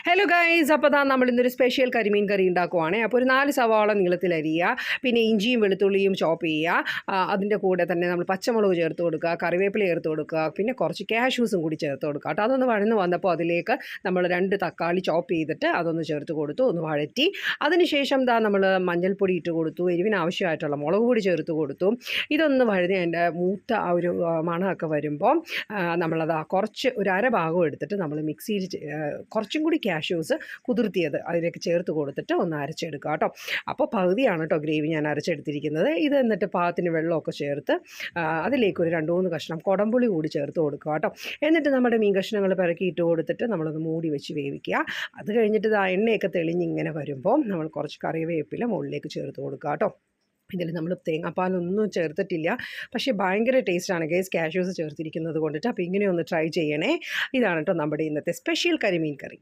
Hello guys, അപ്പോൾ നമ്മൾ ഇന്നൊരു സ്പെഷ്യൽ കരിമീൻ കറി ഉണ്ടാക്കുവാണ്. അപ്പോൾ ഒരു 4 സവാള നീളത്തിൽ അരിയുക, പിന്നെ ഇഞ്ചിയും വെളുത്തുള്ളിയും ചോപ്പ് ചെയ്യുക. അതിൻ്റെ കൂടെ തന്നെ നമ്മൾ പച്ചമുളക് ചേർത്ത് കൊടുക്കുക, കറിവേപ്പില ചേർത്ത് കൊടുക്കുക, പിന്നെ കുറച്ച് കാഷ്യൂസും കൂടി ചേർത്ത് കൊടുക്കുക കേട്ടോ. അതൊന്ന് വഴന്ന് വന്നപ്പോൾ അതിലേക്ക് നമ്മൾ 2 തക്കാളി ചോപ്പ് ചെയ്തിട്ട് അതൊന്ന് ചേർത്ത് കൊടുത്തു, ഒന്ന് വഴറ്റി. അതിനുശേഷം നമ്മൾ മഞ്ഞൾപ്പൊടി ഇട്ട് കൊടുത്തു, എരിവിന് ആവശ്യമായിട്ടുള്ള മുളക് പൊടി ചേർത്ത് കൊടുത്തു. ഇതൊന്ന് വഴഞ്ഞ് അതിൻ്റെ മൂത്ത ആ ഒരു മണമൊക്കെ വരുമ്പോൾ നമ്മളത് കുറച്ച് ഒരു അര ഭാഗം എടുത്തിട്ട് നമ്മൾ മിക്സിയിൽ കുറച്ചും കൂടി കാഷ്യൂസ് കുതിർത്തിയത് അതിലേക്ക് ചേർത്ത് കൊടുത്തിട്ട് ഒന്ന് അരച്ചെടുക്കുക കേട്ടോ. അപ്പോൾ പകുതിയാണ് കേട്ടോ ഗ്രേവി ഞാൻ അരച്ചെടുത്തിരിക്കുന്നത്. ഇത് എന്നിട്ട് പാകത്തിന് വെള്ളമൊക്കെ ചേർത്ത് അതിലേക്ക് ഒരു 2-3 കഷ്ണം കുടംപുളി കൂടി ചേർത്ത് കൊടുക്കുക കേട്ടോ. എന്നിട്ട് നമ്മുടെ മീൻ കഷ്ണങ്ങൾ പിറക്കി ഇട്ട് കൊടുത്തിട്ട് നമ്മളത് മൂടി വെച്ച് വേവിക്കുക. അത് കഴിഞ്ഞിട്ട് ആ എണ്ണയൊക്കെ തെളിഞ്ഞിങ്ങനെ വരുമ്പോൾ നമ്മൾ കുറച്ച് കറിവേപ്പില മുകളിലേക്ക് ചേർത്ത് കൊടുക്കുക കേട്ടോ. ഇതിൽ നമ്മൾ തേങ്ങാപ്പാലൊന്നും ചേർത്തിട്ടില്ല, പക്ഷേ ഭയങ്കര ടേസ്റ്റാണ് ഗൈസ് കാഷ്യൂസ് ചേർത്തിരിക്കുന്നത് കൊണ്ടിട്ട്. അപ്പോൾ ഇങ്ങനെയൊന്ന് ട്രൈ ചെയ്യണേ. ഇതാണ് കേട്ടോ നമ്മുടെ ഇന്നത്തെ സ്പെഷ്യൽ കരിമീൻ കറി.